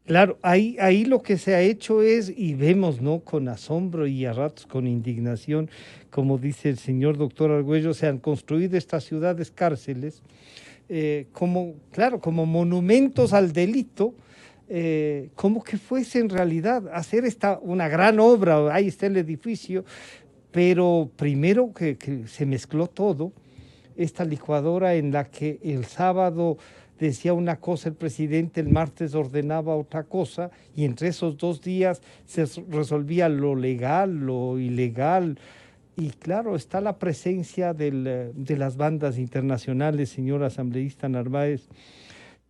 Claro, ahí lo que se ha hecho es, y vemos, ¿no?, con asombro y a ratos con indignación, como dice el señor doctor Argüello, se han construido estas ciudades cárceles como monumentos al delito, como que fuese en realidad hacer una gran obra. Ahí está el edificio, pero primero que se mezcló todo, esta licuadora en la que el sábado decía una cosa el presidente, el martes ordenaba otra cosa, y entre esos 2 días se resolvía lo legal, lo ilegal. Y claro, está la presencia de las bandas internacionales, señor asambleísta Narváez,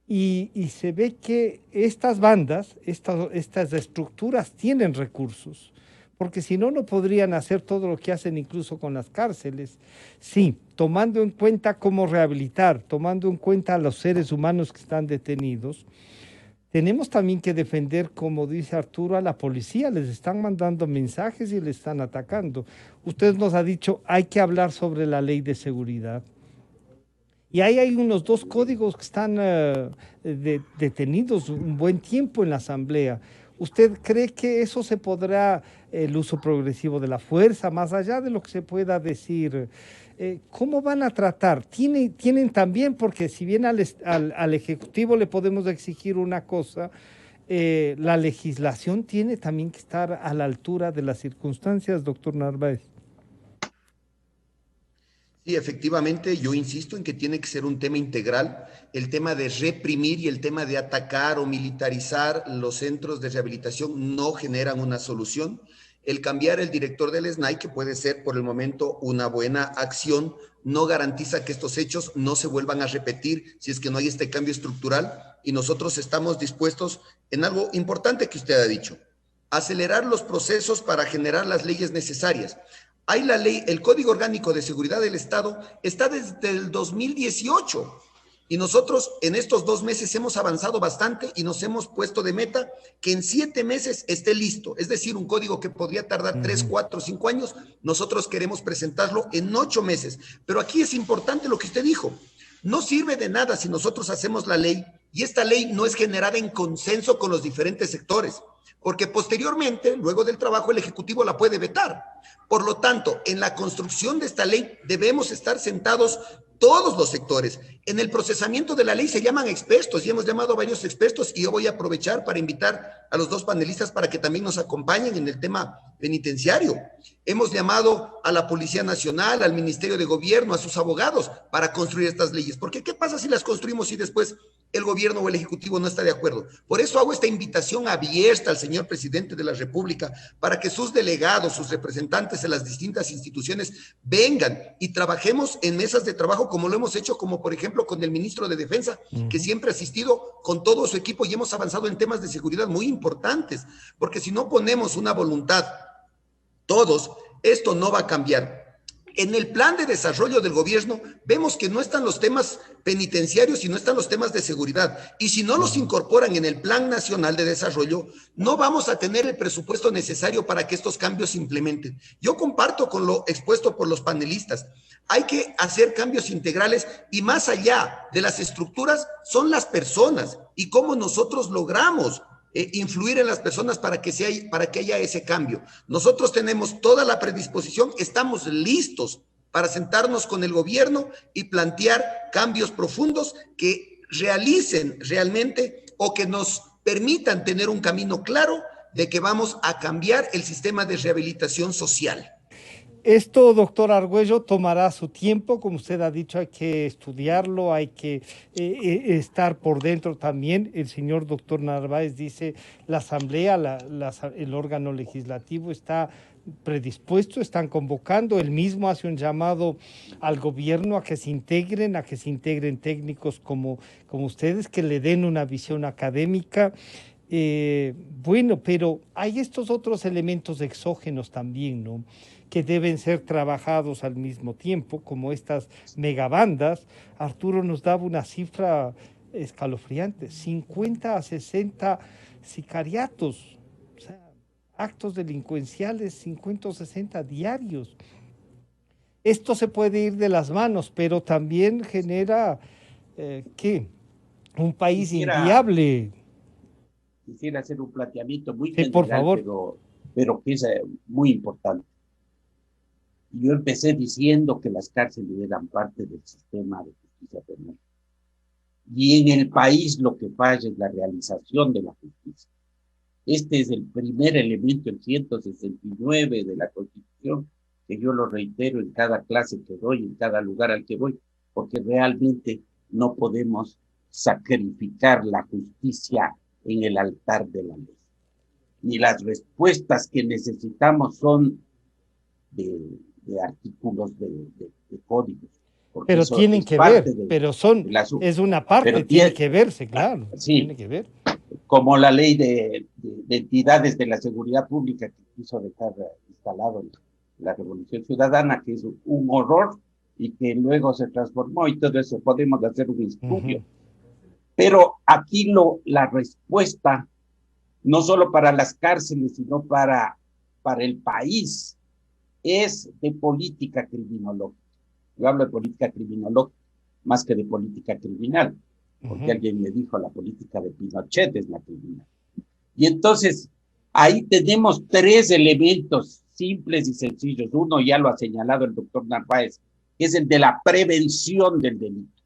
y se ve que estas bandas, estas estructuras tienen recursos, porque si no, no podrían hacer todo lo que hacen incluso con las cárceles. Sí, tomando en cuenta cómo rehabilitar, tomando en cuenta a los seres humanos que están detenidos, tenemos también que defender, como dice Arturo, a la policía. Les están mandando mensajes y les están atacando. Usted nos ha dicho, hay que hablar sobre la ley de seguridad. Y ahí hay unos 2 códigos que están detenidos un buen tiempo en la Asamblea. ¿Usted cree que eso se podrá, el uso progresivo de la fuerza, más allá de lo que se pueda decir? ¿Cómo van a tratar? Tienen también, porque si bien al Ejecutivo le podemos exigir una cosa, la legislación tiene también que estar a la altura de las circunstancias, doctor Narváez. Sí, efectivamente, yo insisto en que tiene que ser un tema integral. El tema de reprimir y el tema de atacar o militarizar los centros de rehabilitación no generan una solución. El cambiar el director del SNAI, que puede ser por el momento una buena acción, no garantiza que estos hechos no se vuelvan a repetir si es que no hay este cambio estructural. Y nosotros estamos dispuestos en algo importante que usted ha dicho: acelerar los procesos para generar las leyes necesarias. Hay la ley, el Código Orgánico de Seguridad del Estado está desde el 2018 y nosotros en estos 2 meses hemos avanzado bastante y nos hemos puesto de meta que en 7 meses esté listo. Es decir, un código que podría tardar 3, 4, 5 años, nosotros queremos presentarlo en 8 meses. Pero aquí es importante lo que usted dijo. No sirve de nada si nosotros hacemos la ley y esta ley no es generada en consenso con los diferentes sectores, porque posteriormente, luego del trabajo, el Ejecutivo la puede vetar. Por lo tanto, en la construcción de esta ley debemos estar sentados todos los sectores. En el procesamiento de la ley se llaman expertos y hemos llamado a varios expertos y yo voy a aprovechar para invitar a los dos panelistas para que también nos acompañen en el tema penitenciario. Hemos llamado a la Policía Nacional, al Ministerio de Gobierno, a sus abogados para construir estas leyes. Porque ¿qué pasa si las construimos y después el gobierno o el ejecutivo no está de acuerdo? Por eso hago esta invitación abierta al señor presidente de la República para que sus delegados, sus representantes en las distintas instituciones vengan y trabajemos en mesas de trabajo como lo hemos hecho, como por ejemplo con el ministro de Defensa, que siempre ha asistido con todo su equipo y hemos avanzado en temas de seguridad muy importantes, porque si no ponemos una voluntad todos, esto no va a cambiar. En el plan de desarrollo del gobierno vemos que no están los temas penitenciarios y no están los temas de seguridad. Y si no los incorporan en el Plan Nacional de Desarrollo, no vamos a tener el presupuesto necesario para que estos cambios se implementen. Yo comparto con lo expuesto por los panelistas. Hay que hacer cambios integrales y más allá de las estructuras son las personas y cómo nosotros logramos influir en las personas para que haya ese cambio. Nosotros tenemos toda la predisposición, estamos listos para sentarnos con el gobierno y plantear cambios profundos que realicen realmente o que nos permitan tener un camino claro de que vamos a cambiar el sistema de rehabilitación social. Esto, doctor Argüello, tomará su tiempo, como usted ha dicho, hay que estudiarlo, hay que estar por dentro también. El señor doctor Narváez dice, la Asamblea, el órgano legislativo está predispuesto, están convocando, él mismo hace un llamado al gobierno a que se integren técnicos como ustedes, que le den una visión académica. Bueno, pero hay estos otros elementos exógenos también, ¿no?, que deben ser trabajados al mismo tiempo, como estas megabandas. Arturo nos daba una cifra escalofriante, 50 a 60 sicariatos, o sea, actos delincuenciales, 50 o 60 diarios. Esto se puede ir de las manos, pero también genera, ¿qué? Un país inviable. Quisiera hacer un planteamiento muy general, por favor, pero que es muy importante. Yo empecé diciendo que las cárceles eran parte del sistema de justicia penal. Y en el país lo que falla es la realización de la justicia. Este es el primer elemento, el 169 de la Constitución, que yo lo reitero en cada clase que doy, en cada lugar al que voy, porque realmente no podemos sacrificar la justicia en el altar de la ley. Y las respuestas que necesitamos son de artículos de códigos. Pero tienen que ver, es una parte, tiene que verse, claro. Sí, tiene que ver. Como la ley de entidades de la seguridad pública que quiso dejar instalado la Revolución Ciudadana, que es un horror y que luego se transformó y todo eso, podemos hacer un estudio. Pero aquí la respuesta, no solo para las cárceles, sino para el país, es de política criminológica. Yo hablo de política criminológica más que de política criminal, porque alguien me dijo la política de Pinochet es la criminal. Y entonces, ahí tenemos tres elementos simples y sencillos. Uno ya lo ha señalado el doctor Narváez, que es el de la prevención del delito.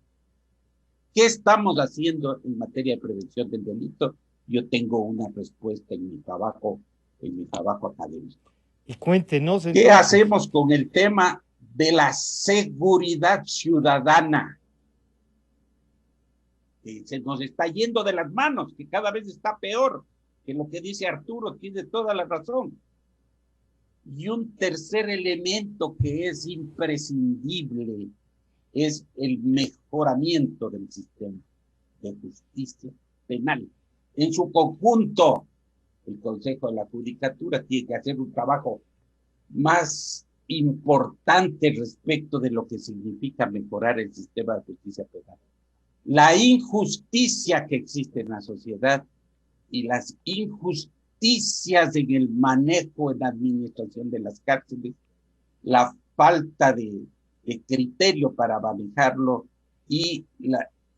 ¿Qué estamos haciendo en materia de prevención del delito? Yo tengo una respuesta en mi trabajo académico. Y cuéntenos. ¿Qué hacemos con el tema de la seguridad ciudadana? Que se nos está yendo de las manos, que cada vez está peor, que lo que dice Arturo tiene toda la razón. Y un tercer elemento que es imprescindible es el mejoramiento del sistema de justicia penal. En su conjunto, el Consejo de la Judicatura tiene que hacer un trabajo más importante respecto de lo que significa mejorar el sistema de justicia penal. La injusticia que existe en la sociedad y las injusticias en el manejo, en la administración de las cárceles, la falta de criterio para manejarlo y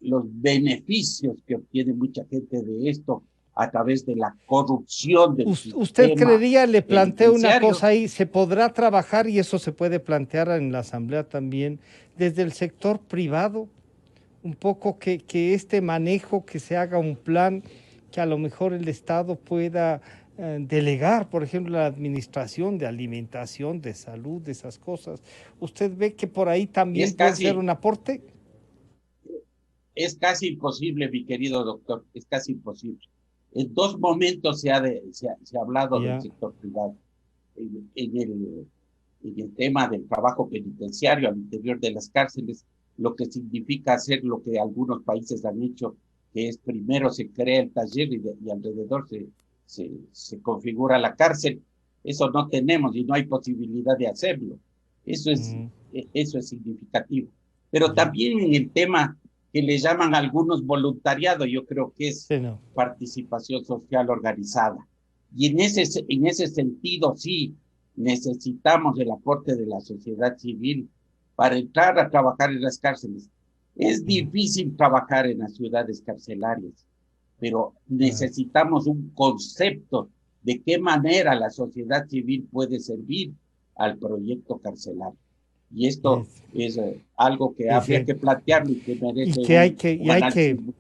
los beneficios que obtiene mucha gente de esto a través de la corrupción del sistema. ¿Usted creería, le planteo una cosa ahí, se podrá trabajar, y eso se puede plantear en la Asamblea también, desde el sector privado, un poco que este manejo, que se haga un plan que a lo mejor el Estado pueda delegar, por ejemplo, la administración de alimentación, de salud, de esas cosas. ¿Usted ve que por ahí también puede ser un aporte? Es casi imposible, mi querido doctor, es casi imposible. En dos momentos se ha hablado del sector privado. En el tema del trabajo penitenciario al interior de las cárceles, lo que significa hacer lo que algunos países han hecho, que es primero se crea el taller y alrededor se configura la cárcel. Eso no tenemos y no hay posibilidad de hacerlo. Eso es significativo. Pero también en el tema que le llaman a algunos voluntariado, yo creo que es participación social organizada. Y en ese sentido, sí, necesitamos el aporte de la sociedad civil para entrar a trabajar en las cárceles. Es difícil trabajar en las ciudades carcelarias, pero necesitamos un concepto de qué manera la sociedad civil puede servir al proyecto carcelario. Y esto es algo que habría que plantearlo y que merece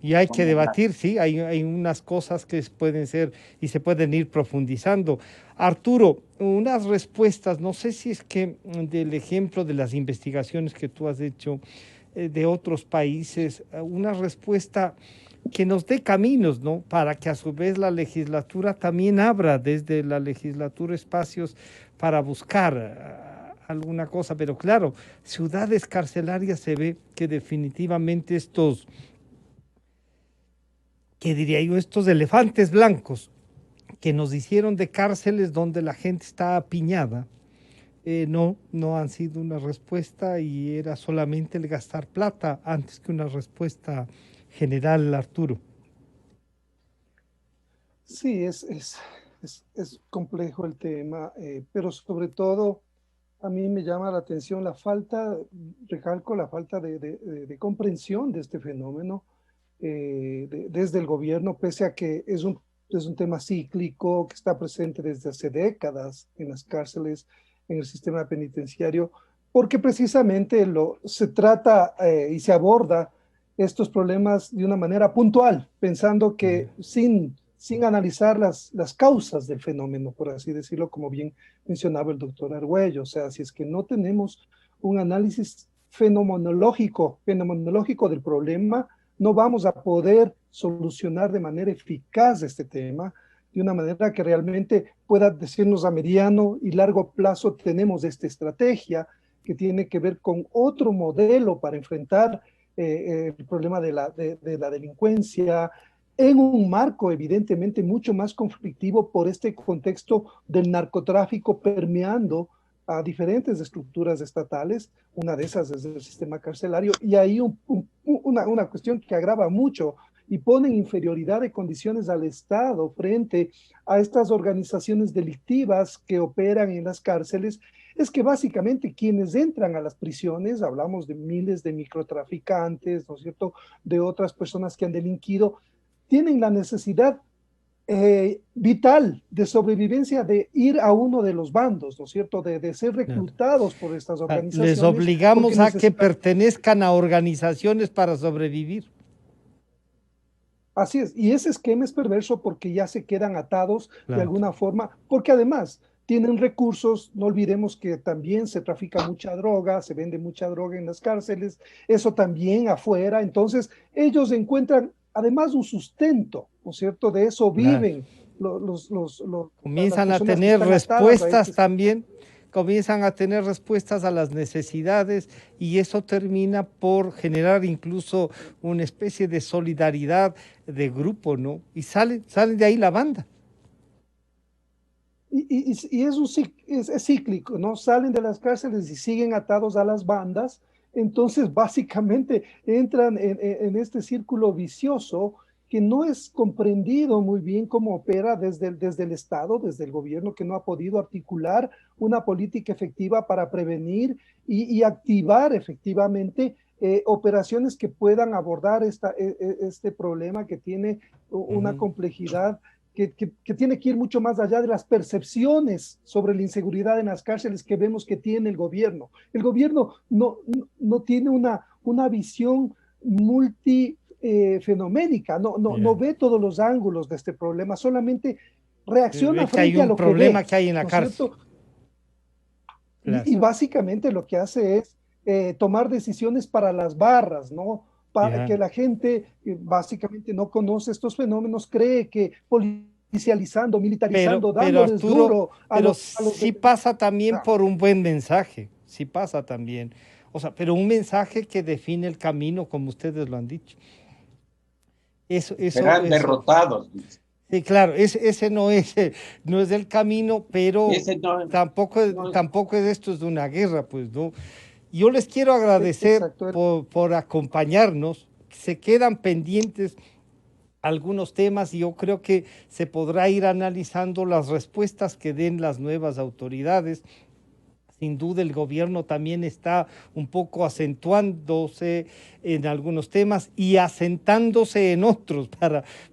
y hay que debatir, sí, hay unas cosas que pueden ser y se pueden ir profundizando. Arturo, unas respuestas, no sé si es que del ejemplo de las investigaciones que tú has hecho de otros países, una respuesta que nos dé caminos, ¿no? Para que a su vez la legislatura también abra desde la legislatura espacios para buscar alguna cosa, pero claro, ciudades carcelarias se ve que definitivamente estos, ¿qué diría yo? Estos elefantes blancos que nos hicieron de cárceles donde la gente está apiñada, no han sido una respuesta y era solamente el gastar plata antes que una respuesta general, Arturo. Sí, es complejo el tema, pero sobre todo a mí me llama la atención recalco la falta de comprensión de este fenómeno desde el gobierno, pese a que es un tema cíclico que está presente desde hace décadas en las cárceles, en el sistema penitenciario, porque precisamente se trata y se aborda estos problemas de una manera puntual, pensando que sin analizar las causas del fenómeno, por así decirlo, como bien mencionaba el doctor Argüello. O sea, si es que no tenemos un análisis fenomenológico del problema, no vamos a poder solucionar de manera eficaz este tema, de una manera que realmente pueda decirnos a mediano y largo plazo tenemos esta estrategia que tiene que ver con otro modelo para enfrentar el problema de la delincuencia, en un marco evidentemente mucho más conflictivo por este contexto del narcotráfico permeando a diferentes estructuras estatales, una de esas es el sistema carcelario, y hay una cuestión que agrava mucho y pone en inferioridad de condiciones al Estado frente a estas organizaciones delictivas que operan en las cárceles, es que básicamente quienes entran a las prisiones, hablamos de miles de microtraficantes, ¿no es cierto?, de otras personas que han delinquido, tienen la necesidad vital de sobrevivencia de ir a uno de los bandos, ¿no es cierto?, de ser reclutados por estas organizaciones. Les obligamos a que pertenezcan a organizaciones para sobrevivir. Así es, y ese esquema es perverso porque ya se quedan atados de alguna forma, porque además tienen recursos. No olvidemos que también se trafica mucha droga, se vende mucha droga en las cárceles, eso también afuera, entonces ellos encuentran además un sustento, ¿no es cierto? De eso viven. Comienzan a tener respuestas también, comienzan a tener respuestas a las necesidades y eso termina por generar incluso una especie de solidaridad de grupo, ¿no? Y salen de ahí la banda. Y es cíclico, ¿no? Salen de las cárceles y siguen atados a las bandas. Entonces, básicamente, entran en este círculo vicioso que no es comprendido muy bien cómo opera desde el Estado, desde el gobierno, que no ha podido articular una política efectiva para prevenir y activar efectivamente operaciones que puedan abordar este problema que tiene una complejidad que tiene que ir mucho más allá de las percepciones sobre la inseguridad en las cárceles que vemos que tiene el gobierno. El gobierno no tiene una visión fenoménica, no ve todos los ángulos de este problema, solamente reacciona frente a lo que ve. Hay un problema que hay en la cárcel. Y básicamente lo que hace es tomar decisiones para las barras, ¿no? Para que la gente básicamente no conoce estos fenómenos, cree que policializando, militarizando, dándoles duro a los sí pasa también por un buen mensaje, sí pasa también. O sea, pero un mensaje que define el camino, como ustedes lo han dicho. Serán derrotados. Sí, claro, ese no es el camino, pero tampoco es esto es de una guerra, pues, ¿no? Yo les quiero agradecer por acompañarnos. Se quedan pendientes algunos temas y yo creo que se podrá ir analizando las respuestas que den las nuevas autoridades. Sin duda el gobierno también está un poco acentuándose en algunos temas y asentándose en otros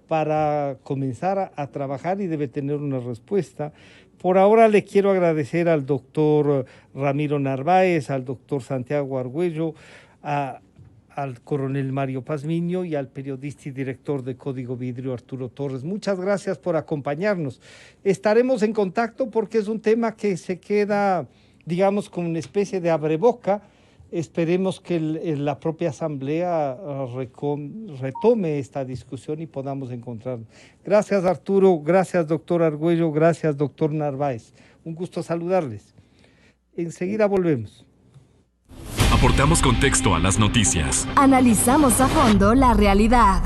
para comenzar a trabajar y debe tener una respuesta. Por ahora le quiero agradecer al doctor Ramiro Narváez, al doctor Santiago Argüello, al coronel Mario Pazmiño y al periodista y director de Código Vidrio Arturo Torres. Muchas gracias por acompañarnos. Estaremos en contacto porque es un tema que se queda, digamos, como una especie de abreboca. Esperemos que la propia Asamblea retome esta discusión y podamos encontrarnos. Gracias, Arturo. Gracias, doctor Argüello. Gracias, doctor Narváez. Un gusto saludarles. Enseguida volvemos. Aportamos contexto a las noticias. Analizamos a fondo la realidad.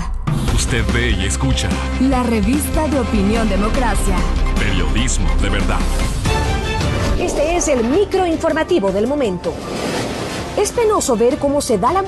Usted ve y escucha. La revista de Opinión Democracia. Periodismo de verdad. Este es el microinformativo del momento. Es penoso ver cómo se da la